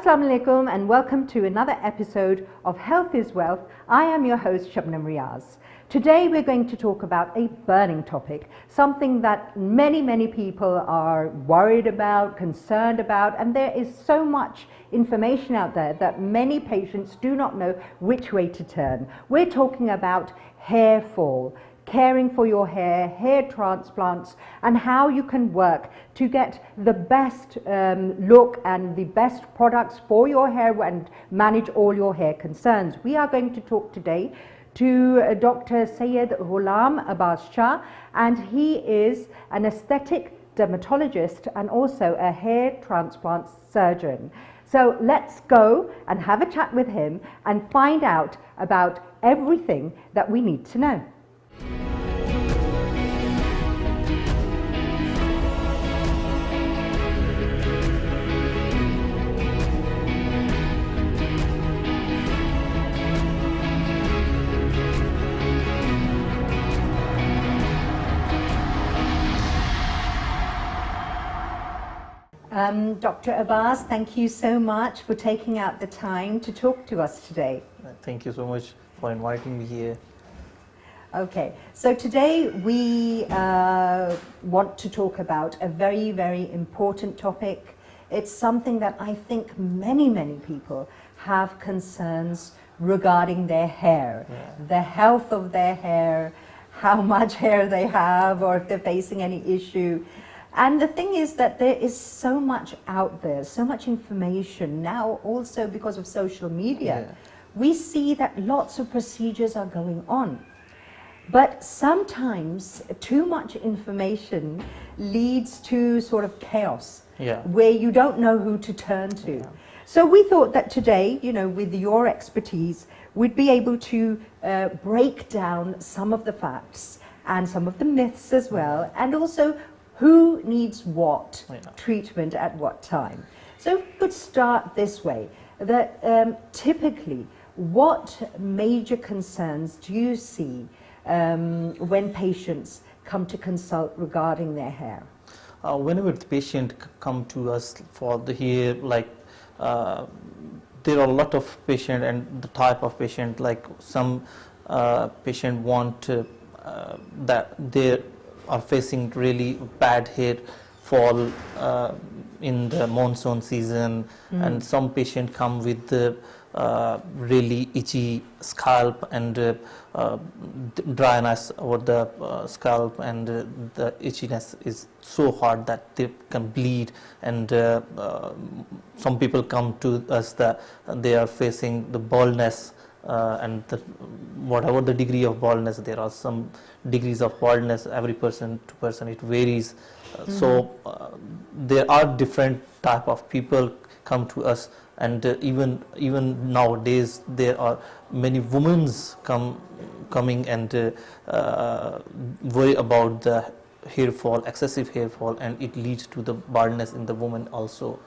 Assalamu alaikum and welcome to another episode of Health is Wealth. I am your host Shabnum Riaz. Today we're going to talk about a burning topic, something that many people are worried about, concerned about, and there is so much information out there that many patients do not know which way to turn. We're talking about hair fall, caring for your hair transplants, and how you can work to get the best look and the best products for your hair and manage all your hair concerns. We are going to talk today to Dr.Syed Ghulam Abbas Shah, and he is an aesthetic dermatologist and also a hair transplant surgeon. So let's go and have a chat with him and find out about everything that we need to know. Dr. Abbas, thank you so much for taking out the time to talk to us today. Thank you so much for inviting me here. Okay, so today we want to talk about a very important topic. It's something that I think many people have concerns regarding their hair, the health of their hair, how much hair they have, or if they're facing any issue. And the thing is that there is so much out there, so much information now, also because of social media. We see that lots of procedures are going on. But sometimes too much information leads to sort of chaos, where you don't know who to turn to. So we thought that today, with your expertise, we'd be able to break down some of the facts and some of the myths as well, and also who needs what treatment at what time. So we could start this way, that typically, what major concerns do you see when patients come to consult regarding their hair? Whenever the patient come to us for the hair, there are a lot of patient and the type of patient, like some patient want that they are facing really bad hair fall in the monsoon season, and some patient come with the really itchy scalp and dryness over the scalp, and the itchiness is so hard that they can bleed, and some people come to us that they are facing the baldness, and whatever the degree of baldness, there are some degrees of baldness, every person to person it varies. So there are different type of people come to us, and even nowadays there are many women's coming and worry about the hair fall, excessive hair fall, and it leads to the baldness in the woman also.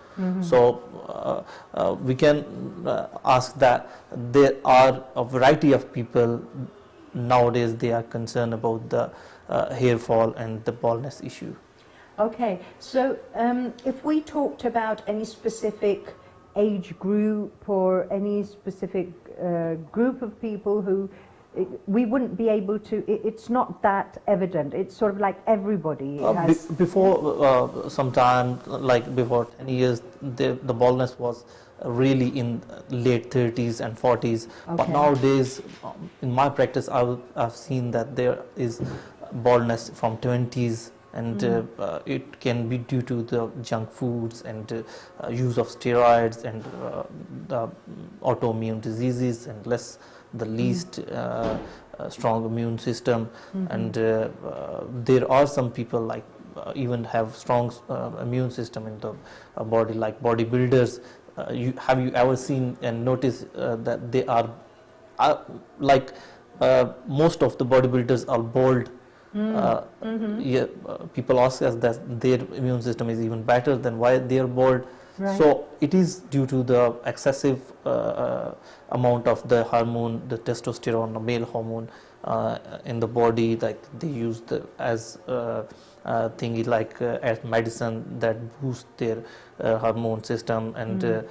So we can ask that there are a variety of people nowadays, they are concerned about the hair fall and the baldness issue. Okay, so if we talked about any specific age group or any specific group of people who we wouldn't be able to, it's not that evident, it's sort of like everybody has. Before some time, like before 10 years, the baldness was really in late 30s and 40s, but nowadays in my practice I've seen that there is baldness from 20s, and it can be due to the junk foods and use of steroids and the autoimmune diseases and the least strong immune system, and there are some people like even have strong immune system in the body, like bodybuilders. Have you ever seen and noticed that they are like most of the bodybuilders are bald? People ask us that their immune system is even better than why they are bald. So it is due to the excessive amount of the hormone, the testosterone, the male hormone, in the body, like they use as thingy like as medicine that boost their hormone system, and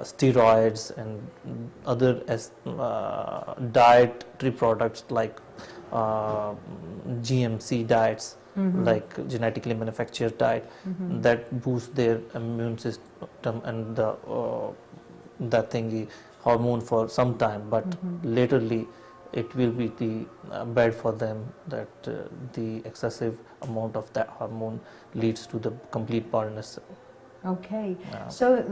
steroids and other as dietary products like GMC diets, like genetically manufactured diet, that boost their immune system and that thingy hormone for some time, but laterly it will be the bad for them, that the excessive amount of that hormone leads to the complete baldness. Okay, Yeah. so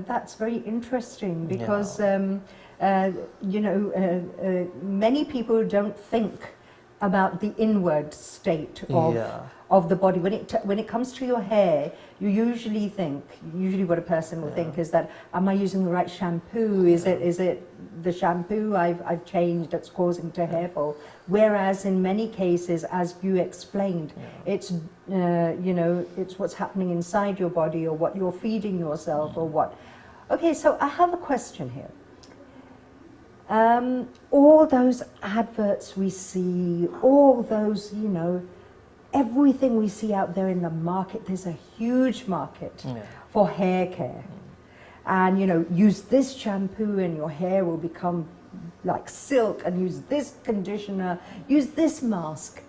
that's very interesting because many people don't think about the inward state of the body. When it comes to your hair, you usually what a person will think is that, am I using the right shampoo? Is it the shampoo I've changed that's causing to hair fall? Whereas in many cases, as you explained, it's it's what's happening inside your body, or what you're feeding yourself, or what. Okay, so I have a question here. All those adverts we see, all those, everything we see out there in the market, there's a huge market for hair care. And, use this shampoo and your hair will become like silk, and use this conditioner, use this mask.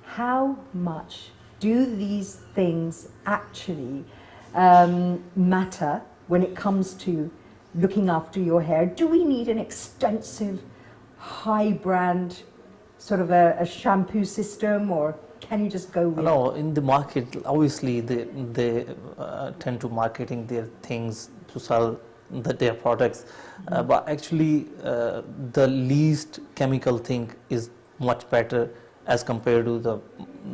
How much do these things actually matter when it comes to looking after your hair? Do we need an extensive, high brand sort of a shampoo system, or can you just go with? No, in the market, obviously they tend to marketing their things to sell their products, but actually the least chemical thing is much better as compared to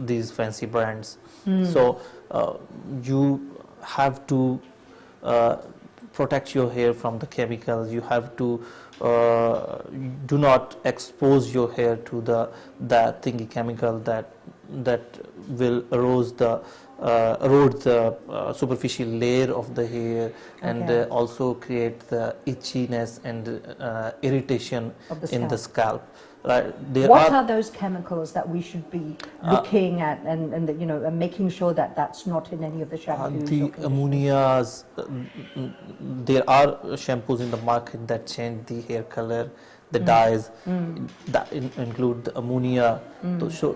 these fancy brands. So you have to protect your hair from the chemicals. You have to do not expose your hair to that thingy chemical that will erode the superficial layer of the hair, and also create the itchiness and irritation in the scalp. Right. What are those chemicals that we should be looking at and making sure that that's not in any of the shampoos? The ammonias, there are shampoos in the market that change the hair color, the dyes that include the ammonia. So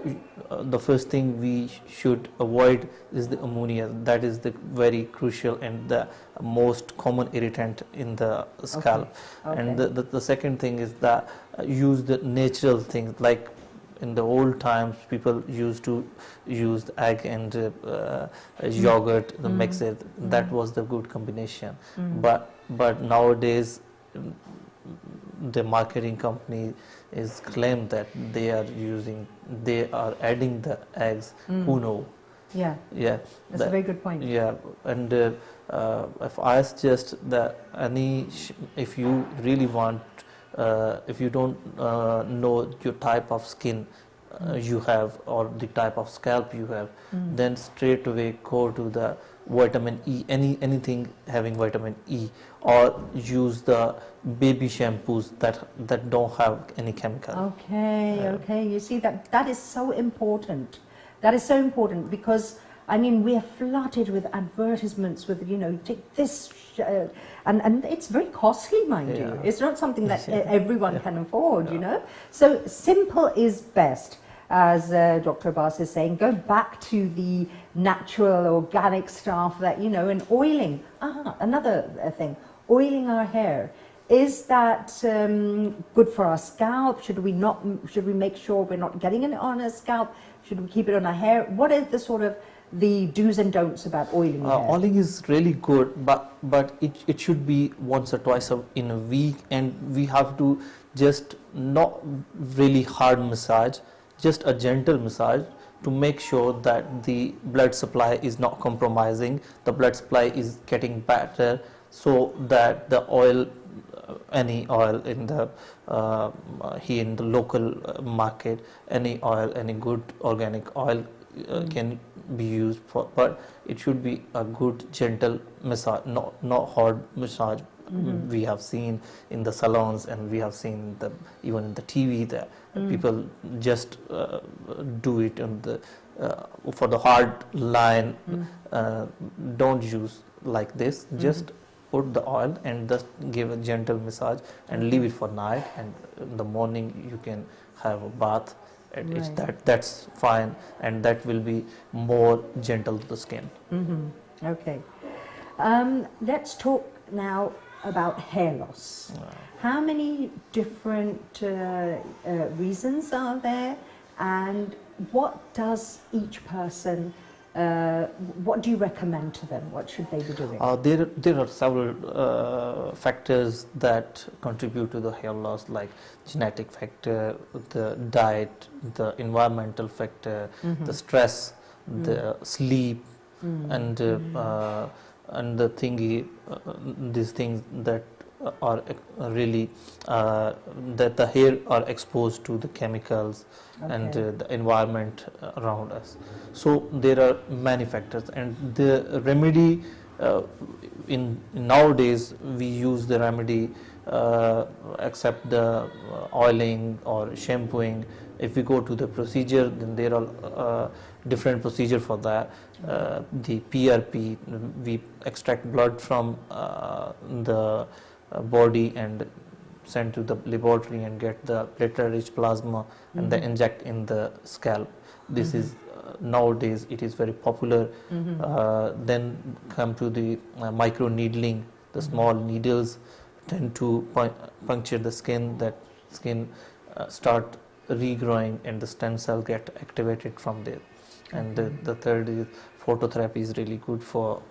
the first thing we should avoid is the ammonia. That is the very crucial and the most common irritant in the scalp. And the second thing is that use the natural things, like in the old times people used to use egg and yogurt, mix it. That was the good combination. But nowadays the marketing company is claimed that they are adding the eggs. Who know? Yeah, that's a very good point. Yeah, and if I suggest that if you really want, if you don't know your type of skin you have, or the type of scalp you have, then straight away go to the vitamin E, anything having vitamin E, or use the baby shampoos that don't have any chemical. Okay. You see, that is so important. That is so important because we are flooded with advertisements with take this, and it's very costly, mind you. It's not something that everyone can afford, So simple is best. As Dr. Abbas is saying, go back to the natural, organic stuff that, and oiling. Another thing, oiling our hair. Is that good for our scalp? Should we make sure we're not getting it on our scalp? Should we keep it on our hair? What is the do's and don'ts about oiling your hair? Oiling is really good, but it should be once or twice in a week, and we have to just not really hard massage, just a gentle massage to make sure that the blood supply is not compromising, the blood supply is getting better, so that the oil, any oil in the here in the local market, any oil, any good organic oil can be used for, but it should be a good gentle massage, not hard massage we have seen in the salons, and we have seen even in the TV that people just do it on the for the hard line. Don't use like this. Just put the oil and just give a gentle massage and leave it for night, and in the morning you can have a bath. And that's fine, and that will be more gentle to the skin. Okay. Let's talk now about hair loss. How many different reasons are there, and what does each person, what do you recommend to them? What should they be doing? There are several factors that contribute to the hair loss, like genetic factor, the diet, the environmental factor, the stress, the sleep, and the thingy, these things that are really that the hair are exposed to the chemicals and the environment around us. So there are many factors, and the remedy in nowadays we use the remedy except the oiling or shampooing. If we go to the procedure, then there are different procedure for that. The PRP, we extract blood from the body and send to the laboratory and get the platelet-rich plasma and then inject in the scalp. This is nowadays it is very popular. Then come to the micro needling. The small needles tend to puncture the skin. That skin start regrowing, and the stem cell get activated from there. And the third is phototherapy is really good for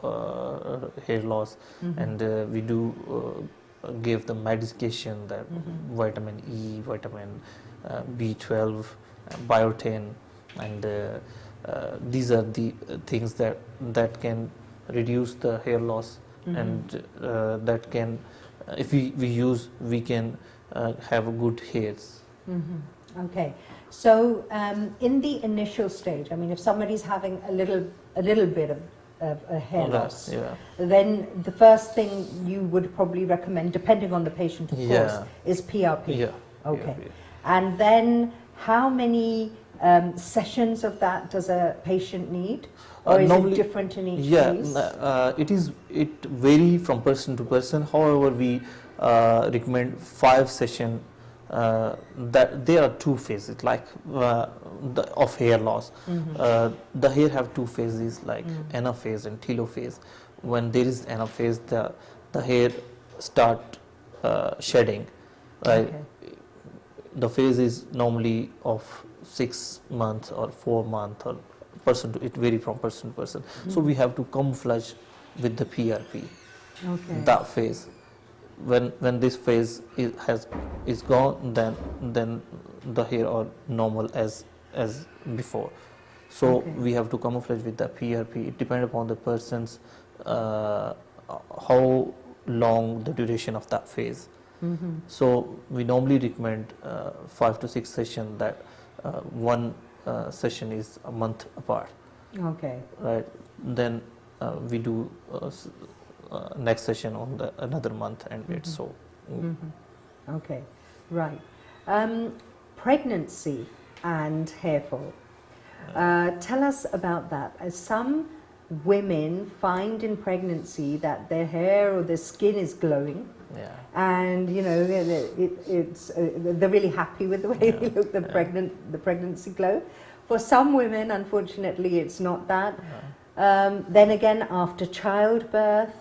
hair loss, and we do give the medication, that vitamin E, vitamin B12, biotin, and these are the things that can reduce the hair loss, and that can, if we use, we can have good hairs. Okay, so in the initial stage, I mean, if somebody's having a little bit of a hair loss, then the first thing you would probably recommend, depending on the patient, of course, is PRP. Okay, and then how many sessions of that does a patient need, or is it different in each case? It vary from person to person. However, we recommend 5 sessions. That there are 2 phases, like of hair loss. The hair have 2 phases, like anaphase and telophase. When there is anaphase, the hair start shedding. Right? The phase is normally of 6 months or 4 months, or person to, it vary from person to person. So we have to camouflage with the PRP. That phase. When this phase is gone, then the hair are normal as before. So we have to camouflage with the PRP. It depends upon the person's how long the duration of that phase. So we normally recommend 5 to 6 sessions. That one session is a month apart. Right. Then we do next session on another month, and it's so. Okay, right. Pregnancy and hair fall. Tell us about that. Some women find in pregnancy that their hair or their skin is glowing, and you know they're really happy with the way they look. The pregnancy glow. For some women, unfortunately, it's not that. Then again, after childbirth,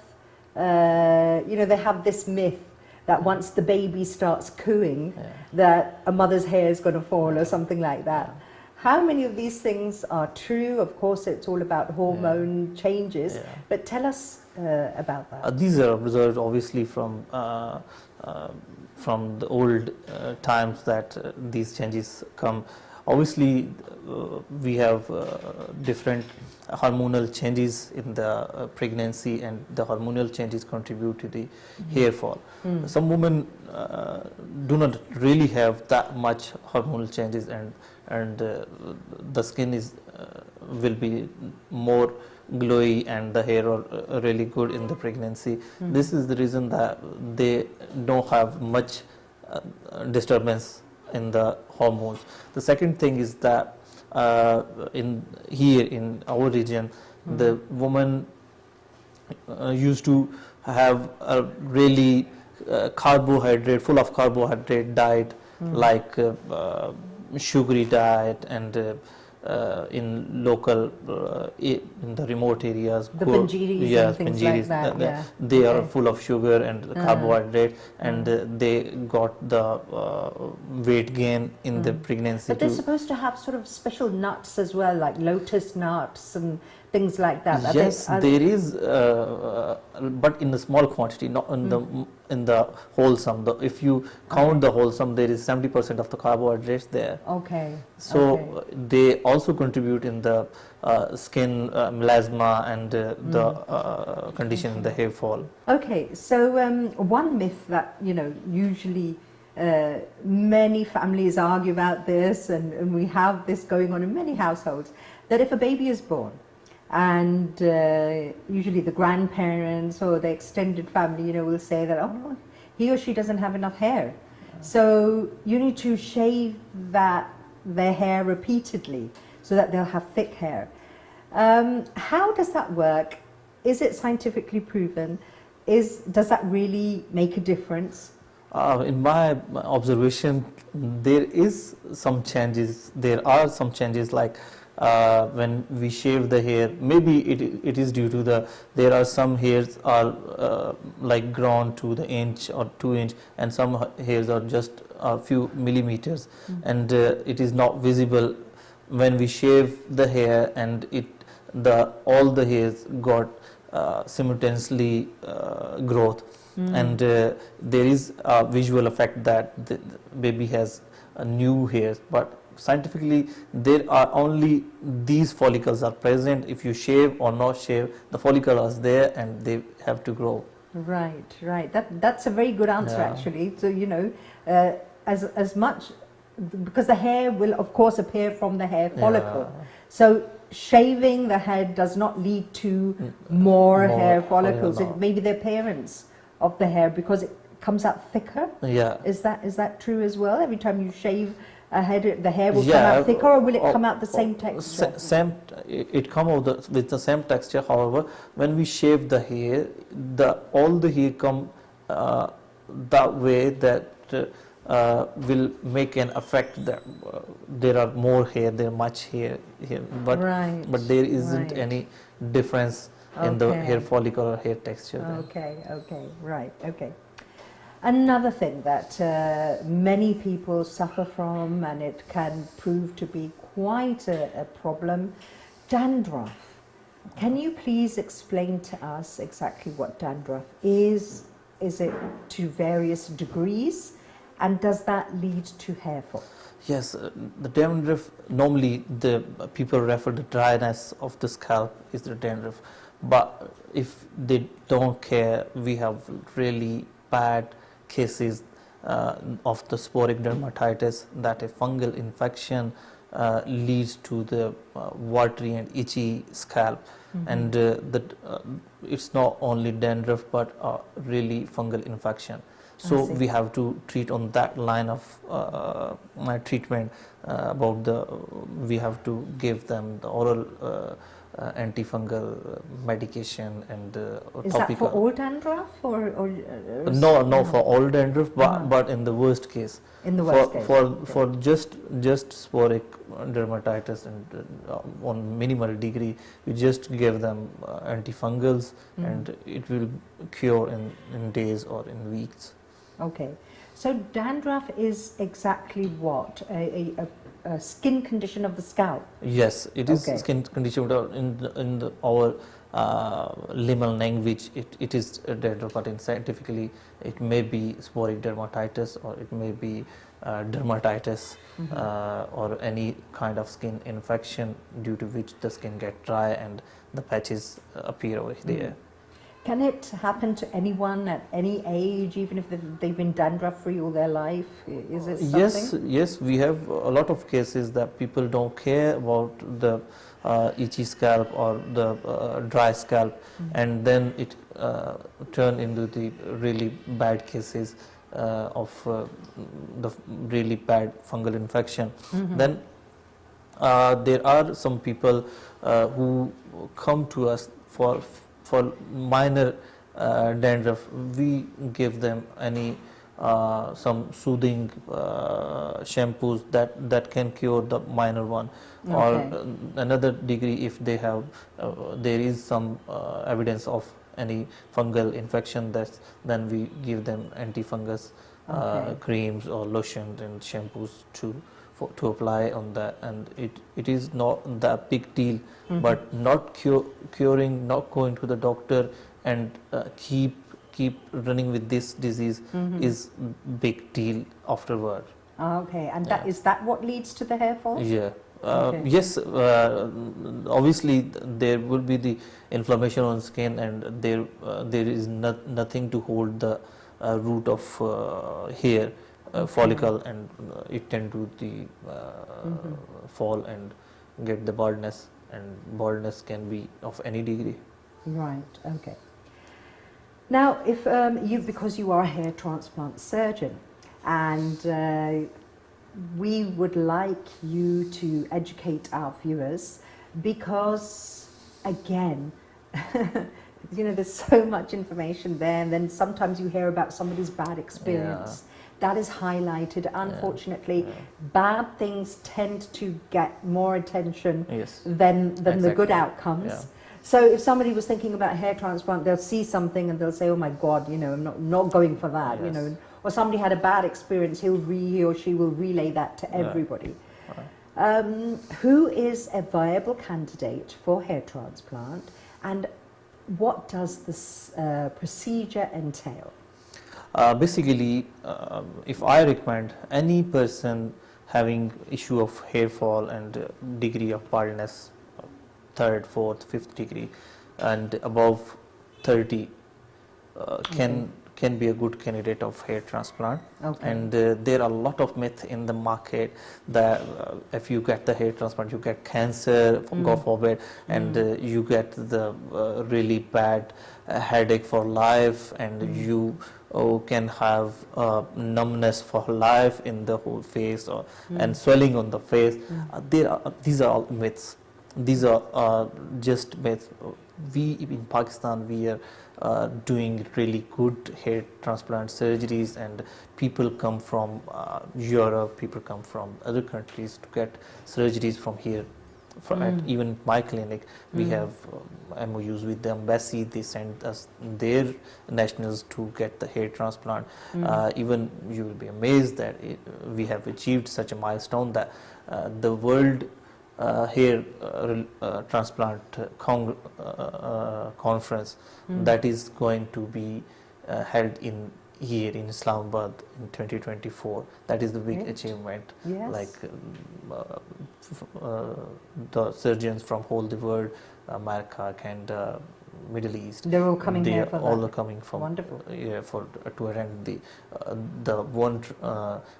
they have this myth that once the baby starts cooing, that a mother's hair is going to fall or something like that. How many of these things are true? Of course, it's all about hormone changes, but tell us about that. These are observed obviously from the old times that these changes come. Obviously, we have different hormonal changes in the pregnancy, and the hormonal changes contribute to the hair fall. Some women do not really have that much hormonal changes, and the skin is will be more glowy and the hair are really good in the pregnancy. This is the reason that they don't have much disturbance in the hormones. The second thing is that in our region, the woman used to have a really full of carbohydrate diet, like sugary diet, and in local in the remote areas, the panjiris and things like that. they are full of sugar and carbohydrate, and they got the weight gain in the pregnancy. But they're supposed to have sort of special nuts as well, like lotus nuts and things like that. Yes, there is, but in a small quantity, not in the wholesome. If you count the wholesome, there is 70% of the carbohydrates there. Okay. So they also contribute in the skin melasma and the condition in the hair fall. Okay, so one myth that usually many families argue about this, and we have this going on in many households, that if a baby is born, and usually the grandparents or the extended family, will say that, oh no, he or she doesn't have enough hair, so you need to shave their hair repeatedly so that they'll have thick hair. How does that work? Is it scientifically proven? Does that really make a difference? In my observation, there is some changes. There are some changes, like when we shave the hair, maybe it is due to there are some hairs are like grown to the inch or 2 inch, and some hairs are just a few millimeters, and it is not visible when we shave the hair, and all the hairs got simultaneously growth, and there is a visual effect that the baby has a new hairs, but scientifically there are only these follicles are present. If you shave or not shave, the follicle is there and they have to grow. Right. That's a very good answer, actually. So as much, because the hair will of course appear from the hair follicle, so shaving the head does not lead to more hair follicles. It may be the appearance of the hair because it comes out thicker. Is that true as well? Every time you shave a head, the hair will come out thicker, or will it come out the same texture? It come out with the same texture. However, when we shave the hair, all the hair come that way that will make an effect that there are more hair, there are much hair here, but there isn't any difference in the hair follicle or hair texture. Okay. Another thing that many people suffer from, and it can prove to be quite a problem, dandruff. Can you please explain to us exactly what dandruff is? Is it to various degrees? And does that lead to hair fall? Yes, the dandruff, normally the people refer to dryness of the scalp is the dandruff, but if they don't care, we have really bad cases of the sporic dermatitis, that a fungal infection leads to the watery and itchy scalp, and it's not only dandruff but really fungal infection. So we have to treat on that line of treatment. We have to give them the oral antifungal medication and topical. Is that for all dandruff or no, for all dandruff, but in the worst case. In the worst case. For just sporic dermatitis and on minimal degree, you just give them antifungals, and it will cure in days or in weeks. Okay, so dandruff is exactly what? A skin condition of the scalp? Yes, it is skin condition. In our liminal language, it is dandruff, but scientifically it may be sporic dermatitis, or it may be dermatitis, or any kind of skin infection due to which the skin gets dry and the patches appear over there. Can it happen to anyone at any age, even if they've been dandruff-free all their life? Is it something? Yes, we have a lot of cases that people don't care about the itchy scalp or the dry scalp, and then it turn into the really bad cases of the really bad fungal infection. Then there are some people who come to us for minor dandruff. We give them some soothing shampoos that can cure the minor one, or another degree if they have there is some evidence of any fungal infection, then we give them antifungus creams or lotions and shampoos to apply on that, and it is not that big deal, but not curing, not going to the doctor and keep running with this disease is big deal afterward. Okay, and is that what leads to the hair fall? Yeah. Yes, obviously there will be the inflammation on skin, and there is nothing to hold the root of hair follicle, and it tend to the fall and get the baldness, and baldness can be of any degree. Right. Okay. Now, if because you are a hair transplant surgeon, and we would like you to educate our viewers, because again, there's so much information there, and then sometimes you hear about somebody's bad experience. That is highlighted. Unfortunately, bad things tend to get more attention than the good outcomes. Yeah. So if somebody was thinking about hair transplant, they'll see something and they'll say, "Oh my God, I'm not going for that." Yes. Or somebody had a bad experience, he or she will relay that to everybody. Right. Who is a viable candidate for hair transplant, and what does this procedure entail? Basically, if I recommend any person having issue of hair fall and degree of baldness, 3rd, 4th, 5th degree, and above 30, can be a good candidate of hair transplant. And there are a lot of myths in the market that if you get the hair transplant, you get cancer, God forbid, and you get the really bad headache for life, and you can have numbness for life in the whole face, and swelling on the face. These are all myths. These are just myths. We in Pakistan, we are doing really good hair transplant surgeries, and people come from Europe, people come from other countries to get surgeries from here. At even my clinic, we have MOUs with the embassy. They send us their nationals to get the hair transplant. Even you will be amazed that we have achieved such a milestone that the world hair transplant conference that is going to be held here in Islamabad in 2024. That is the big achievement. Yes. Like the surgeons from whole the world, America, Canada, Middle East. They're all coming here for all that. are coming from. Wonderful. To attend the one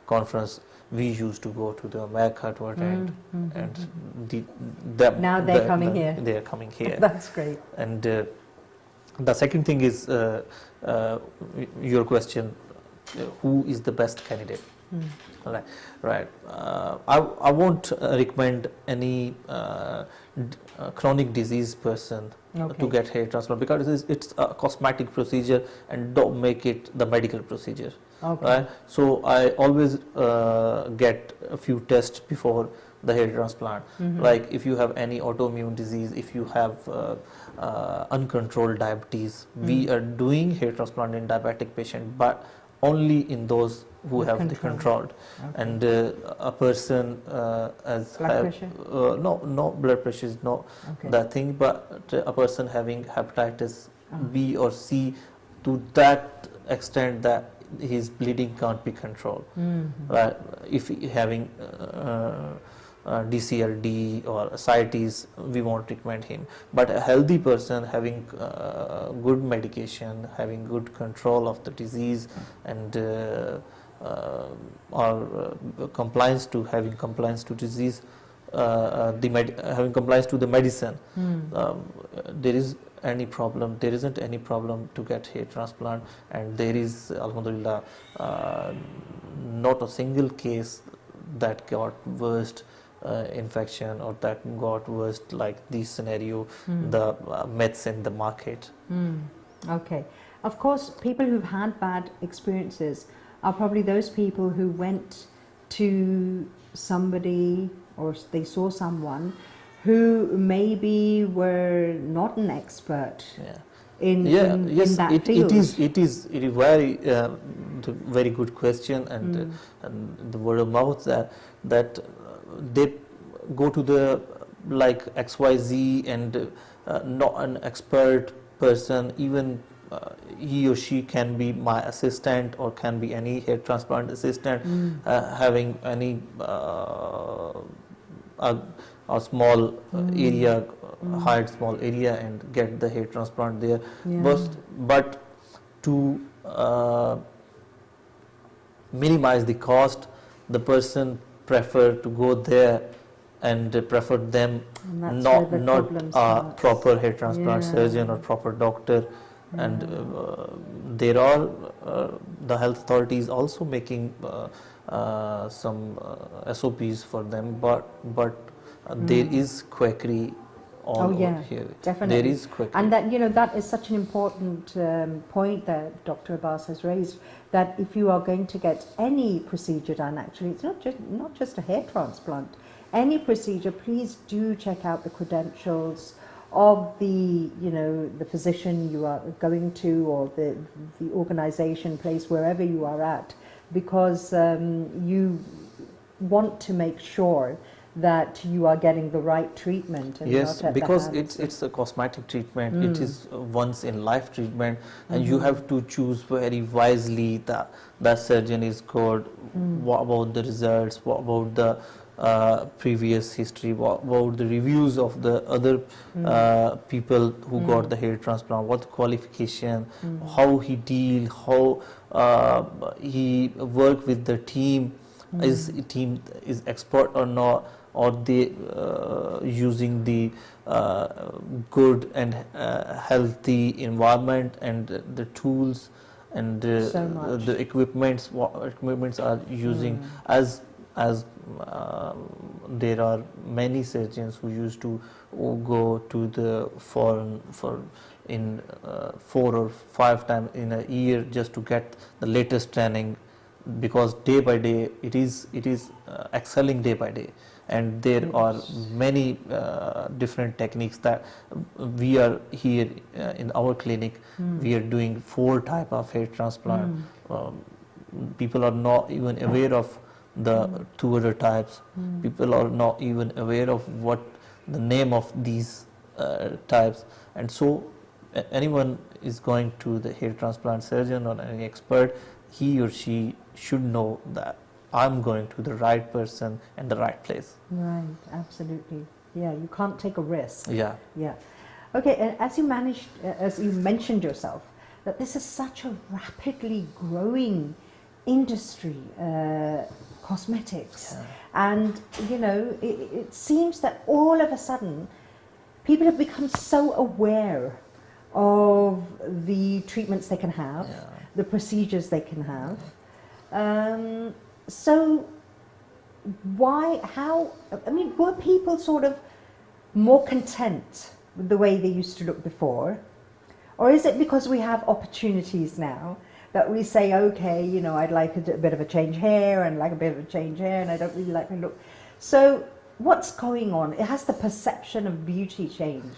conference we used to go to the America to attend, and now they're coming here. They are coming here. That's great. And the second thing is your question: who is the best candidate? Right. I won't recommend any chronic disease person to get hair transplant, because it's a cosmetic procedure, and don't make it the medical procedure. Right? So I always get a few tests before the hair transplant. Like if you have any autoimmune disease, if you have uncontrolled diabetes, we are doing hair transplant in diabetic patient, but only in those who have the controlled. And a person as blood pressure? No blood pressure is not that thing, but a person having hepatitis B or C to that extent that his bleeding can't be controlled. Right? If he having DCLD or ascites, we won't recommend him. But a healthy person having good medication, having good control of the disease, and or compliance to having compliance to disease, having compliance to the medicine, there is any problem, there isn't any problem to get hair transplant, and there is, alhamdulillah, not a single case that got worst infection or that got worst like this scenario, the myths in the market. Okay. Of course, people who've had bad experiences are probably those people who went to somebody or they saw someone who maybe were not an expert in that field. It is very very good question, and the word of mouth that they go to the like XYZ and not an expert person, even he or she can be my assistant or can be any hair transplant assistant, having any a small area, hide small area and get the hair transplant there. But to minimize the cost, the person prefer to go there and prefer them not a proper hair transplant surgeon or proper doctor. And there are the health authorities also making some SOPs for them, but there is quackery all over here. Definitely. There is quackery. And that, that is such an important point that Dr. Abbas has raised, that if you are going to get any procedure done, actually, it's not just a hair transplant, any procedure, please do check out the credentials of the the physician you are going to, or the organization, place, wherever you are at, because you want to make sure that you are getting the right treatment. And yes, not at because the hands it's a cosmetic treatment, it is once in life treatment, and you have to choose very wisely that surgeon is good, what about the results, what about the previous history, what about the reviews of the other people who got the hair transplant, what the qualification, how he deal, how he work with the team, is team is expert or not, or they using the good and healthy environment and the tools and the equipments, what equipments are using, as there are many surgeons who used to go to the foreign for in 4 or 5 times in a year just to get the latest training, because day by day it is excelling day by day, and there are many different techniques that we are here in our clinic. We are doing 4 type of hair transplant. People are not even aware of the 2 other types. People are not even aware of what the name of these types, and so anyone is going to the hair transplant surgeon or any expert, he or she should know that I'm going to the right person and the right place. Right, absolutely. Yeah, you can't take a risk. Yeah. Yeah. Okay, and as you mentioned yourself, that this is such a rapidly growing industry, cosmetics, and it seems that all of a sudden people have become so aware of the treatments they can have, the procedures they can have. So were people sort of more content with the way they used to look before? Or is it because we have opportunities now that we say, okay, I'd like a bit of a change here and like a bit of a change here, and I don't really like my look. So what's going on? Has the perception of beauty changed?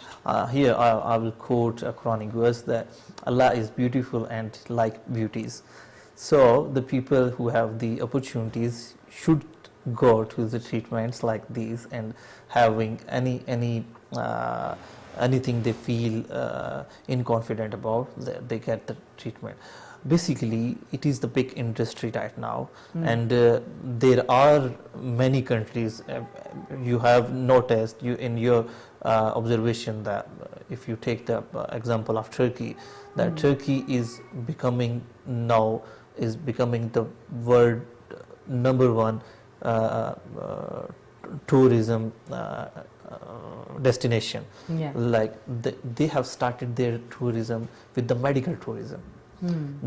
Here I will quote a Quranic verse that Allah is beautiful and like beauties. So the people who have the opportunities should go to the treatments like these, and having anything they feel inconfident about, they get the treatment. basically it is the big industry right now, and there are many countries. You have noticed in your observation that if you take the example of Turkey, that Turkey is becoming the world #1 tourism destination. Yeah. Like they have started their tourism with the medical tourism.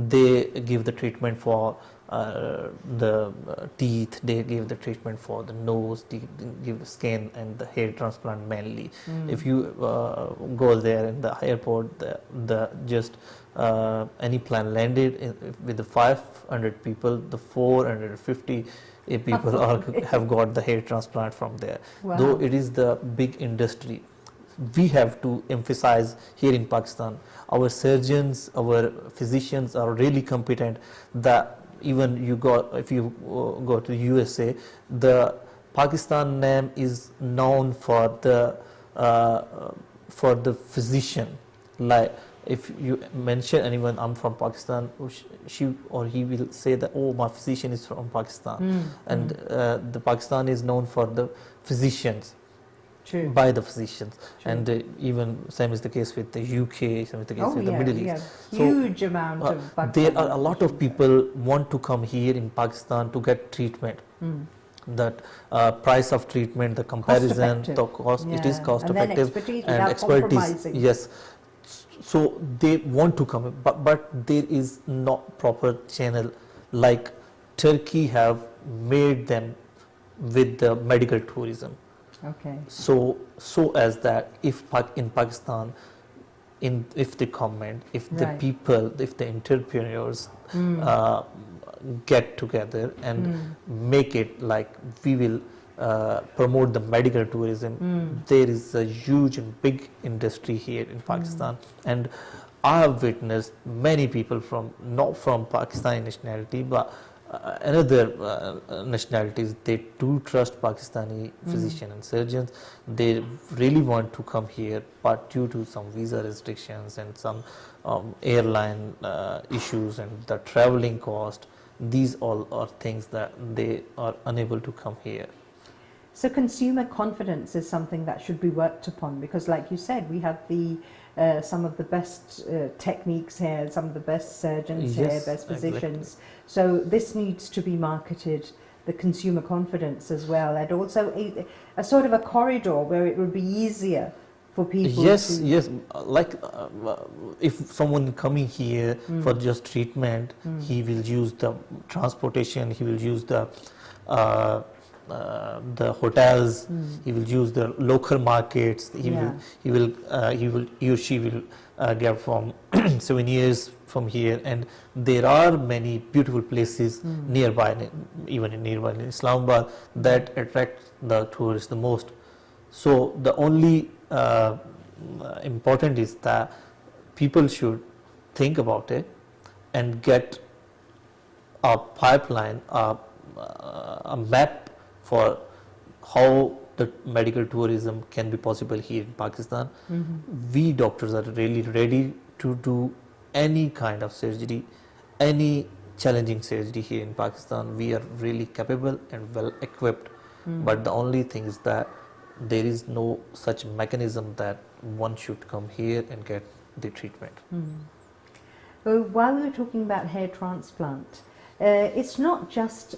They give the treatment for the teeth, they give the treatment for the nose, they give the skin and the hair transplant mainly. If you go there in the airport, the just any plane landed with the 500 people, the 450 people have got the hair transplant from there. Wow. Though it is the big industry, we have to emphasize here in Pakistan, our surgeons, our physicians are really competent. That even if you go to USA, the Pakistan name is known for the physician. Like if you mention anyone, I'm from Pakistan, she or he will say that, oh, my physician is from Pakistan. And the Pakistan is known for the physicians. True. By the physicians. True. And even same is the case with the UK, same is the case with the Middle East. Huge amount of Pakistan. There are a lot of people want to come here in Pakistan to get treatment. That price of treatment, the comparison, the cost, it is cost and effective, then expertise without compromising. Yes. So they want to come, but there is not proper channel like Turkey have made them with the medical tourism. Okay. So as that if in Pakistan, if the government, if the people, if the entrepreneurs get together and make it like we will promote the medical tourism, there is a huge and big industry here in Pakistan. And I have witnessed many people not from Pakistani nationality, but another nationalities, they do trust Pakistani physicians and surgeons. They really want to come here, but due to some visa restrictions and some airline issues and the traveling cost, these all are things that they are unable to come here. So consumer confidence is something that should be worked upon, because like you said, we have some of the best techniques here, some of the best surgeons here, best physicians. Exactly. So this needs to be marketed, the consumer confidence as well, and also a sort of a corridor where it would be easier for people Yes, to... yes. Like if someone coming here for just treatment, he will use the transportation, he will use the hotels, he will use the local markets, he or she will get from souvenirs from here, and there are many beautiful places nearby, even nearby in Islamabad, that attract the tourists the most. So the only important is that people should think about it and get a pipeline, a map for how the medical tourism can be possible here in Pakistan. We doctors are really ready to do any kind of surgery, any challenging surgery here in Pakistan. We are really capable and well equipped, but the only thing is that there is no such mechanism that one should come here and get the treatment. Well, while we were talking about hair transplant, it's not just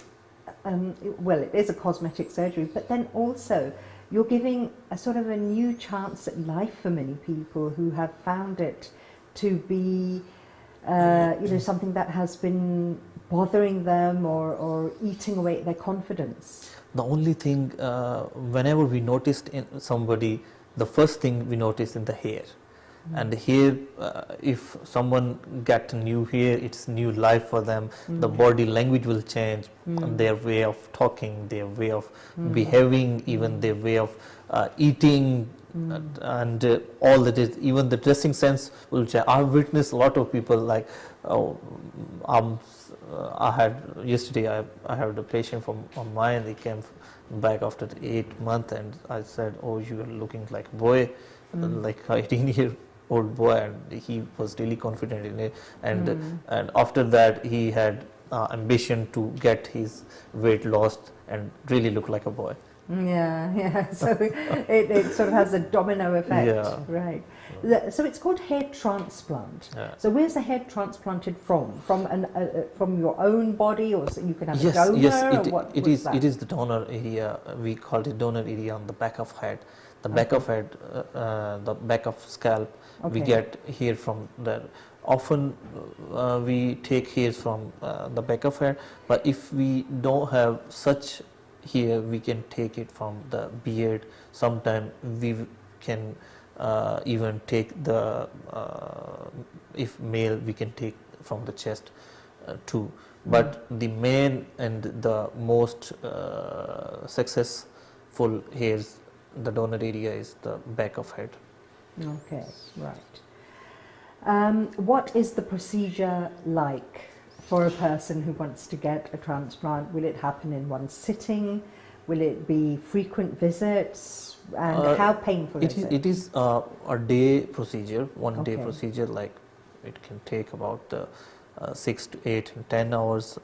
it is a cosmetic surgery, but then also you're giving a sort of a new chance at life for many people who have found it to be something that has been bothering them or eating away at their confidence. The only thing, whenever we noticed in somebody, the first thing we notice in the hair. And here, if someone get new hair, it's new life for them. The body language will change, their way of talking, their way of behaving, even their way of eating, and all that is, even the dressing sense will change. I've witnessed a lot of people like, I had yesterday, I had a patient from mine. He came back after 8 months, and I said, "Oh, you are looking like a boy, like 18 year old boy, and he was really confident in it, and after that he had ambition to get his weight lost and really look like a boy. Yeah, yeah. So it sort of has a domino effect, Yeah. right? So it's called hair transplant. Yeah. So where's the hair transplanted from? From your own body, or so you can have Yes, a donor? yes, or what, it what's is. that? It is the donor area. We call it donor area on the back of head. The back of head, the back of scalp. We Okay. get hair from there. Often we take hairs from the back of head, but if we don't have such hair, we can take it from the beard. Sometimes we can even take the if male, we can take from the chest too. But the main and the most successful hairs, the donor area, is the back of head. Okay, right. What is the procedure like for a person who wants to get a transplant? Will it happen in one sitting? Will it be frequent visits? And how painful is it? It is a day procedure, one day Okay. procedure. Like it can take about 6 to 8 and 10 hours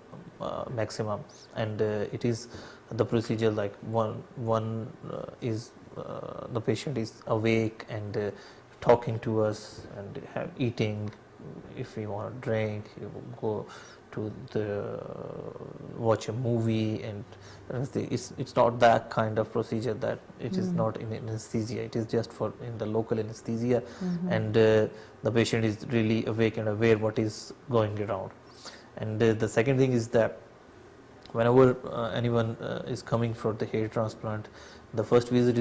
maximum, and it is the procedure like one is the patient is awake and talking to us and eating. If we want to drink, you go to the watch a movie, and it's not that kind of procedure, that it is not in anesthesia. It is just for in the local anesthesia, and the patient is really awake and aware what is going around. And the second thing is that whenever anyone is coming for the hair transplant, the first visit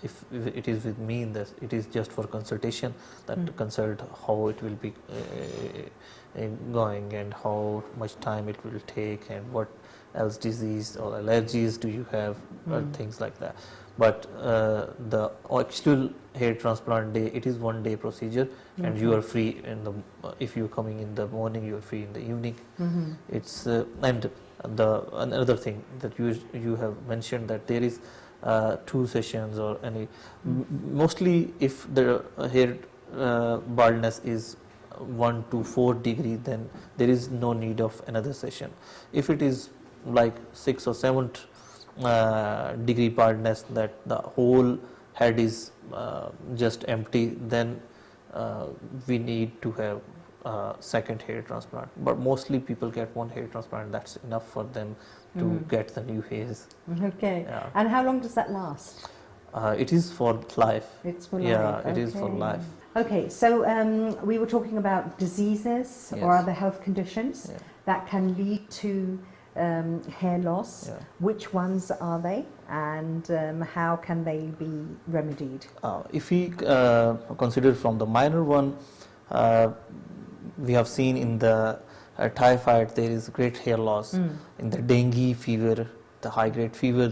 if it is with me, it is just for consultation, that to consult how it will be going and how much time it will take and what else disease or allergies do you have, or things like that. But the actual hair transplant day, it is one day procedure, and you are free in the if you're coming in the morning, you are free in the evening. It's and the another thing that you have mentioned, that there is 2 sessions or any. Mostly if the hair baldness is 1 to 4 degree, then there is no need of another session. If it is like 6 or 7 degree baldness, that the whole head is just empty, then we need to have second hair transplant. But mostly people get one hair transplant, that's enough for them to get the new hairs. Okay. Yeah. And how long does that last? It is for life. It's for Yeah, life. it is for Okay. life. Okay, so we were talking about diseases or Yes. other health conditions Yeah. that can lead to hair loss. Yeah. Which ones are they, and how can they be remedied? If we consider from the minor one, we have seen in the typhoid there is great hair loss. In the dengue fever, the high grade fever,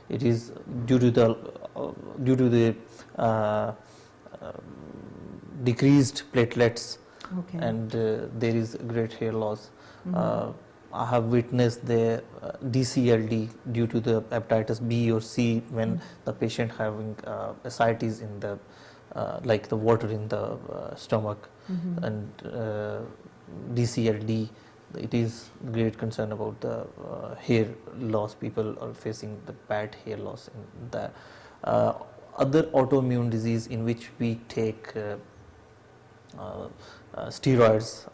it is due to the decreased platelets, Okay. and there is great hair loss. I have witnessed the DCLD due to the hepatitis B or C, when the patient having ascites in the like the water in the stomach, and DCLD. It is great concern about the hair loss. People are facing the bad hair loss in the other autoimmune disease in which we take steroids,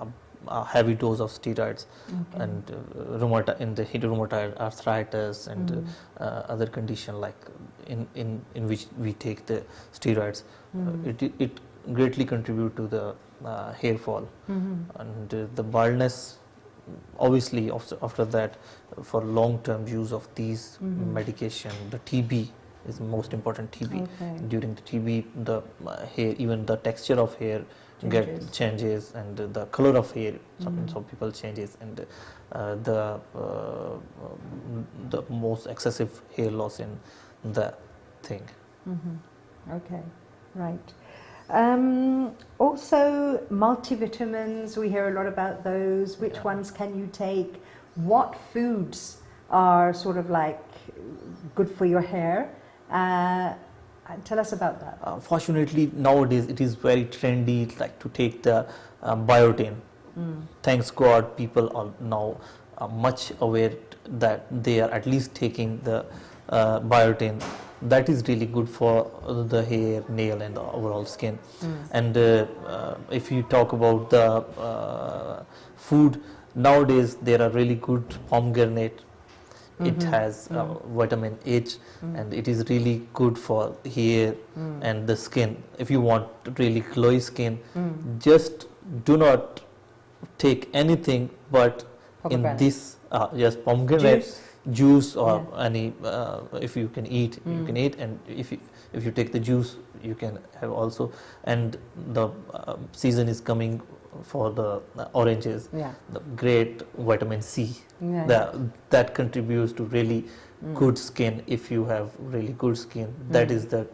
a heavy dose of steroids, and in the rheumatoid arthritis and other condition like in which we take the steroids. It greatly contribute to the hair fall, and the baldness. Obviously, after that, for long-term use of these medication, the TB is the most important. TB. Okay. During the TB, the hair, even the texture of hair changes, and the color of hair. Some people changes, and the most excessive hair loss in the thing. Okay, right. Also, multivitamins, we hear a lot about those. Which ones can you take? What foods are sort of like good for your hair? Tell us about that. Fortunately, nowadays it is very trendy, like to take the biotin. Thanks God, people are now much aware that they are at least taking the biotin. That is really good for the hair, nail, and the overall skin. And if you talk about the food, nowadays there are really good pomegranate. It has vitamin H, and it is really good for hair and the skin. If you want really glowy skin, just do not take anything but in this pomegranate juice or any if you can eat, you can eat, and if you take the juice, you can have also. And the season is coming for the oranges, the great vitamin C that contributes to really good skin. If you have really good skin, that is the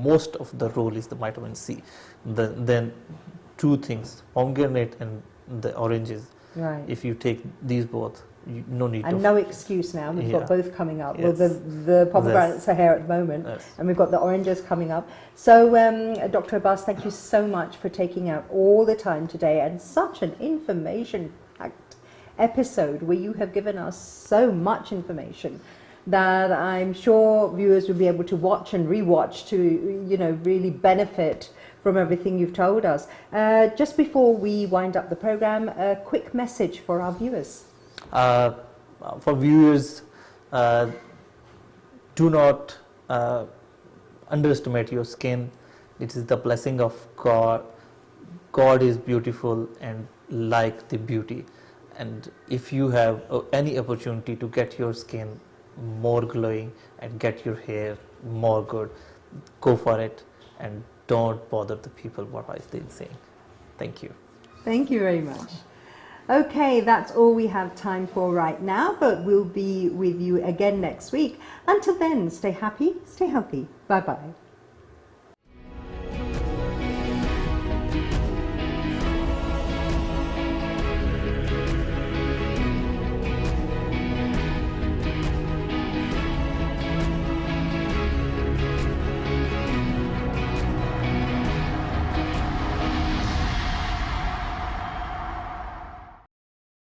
most of the role is the vitamin C. Then two things, pomegranate and the oranges. If you take these both, no need and no excuse now, we've got both coming up. Well, Yes. the pomegranates are here at the moment, and we've got the oranges coming up. So Dr. Abbas, thank you so much for taking out all the time today, and such an information-packed episode where you have given us so much information that I'm sure viewers will be able to watch and rewatch to, you know, really benefit from everything you've told us. Just before we wind up the program, a quick message for our viewers. For viewers, do not underestimate your skin. It is the blessing of God. God is beautiful and like the beauty. And if you have any opportunity to get your skin more glowing and get your hair more good, go for it, and don't bother the people what are they saying. Thank you. Thank you very much. Okay, that's all we have time for right now, but we'll be with you again next week. Until then, stay happy, stay healthy. Bye-bye.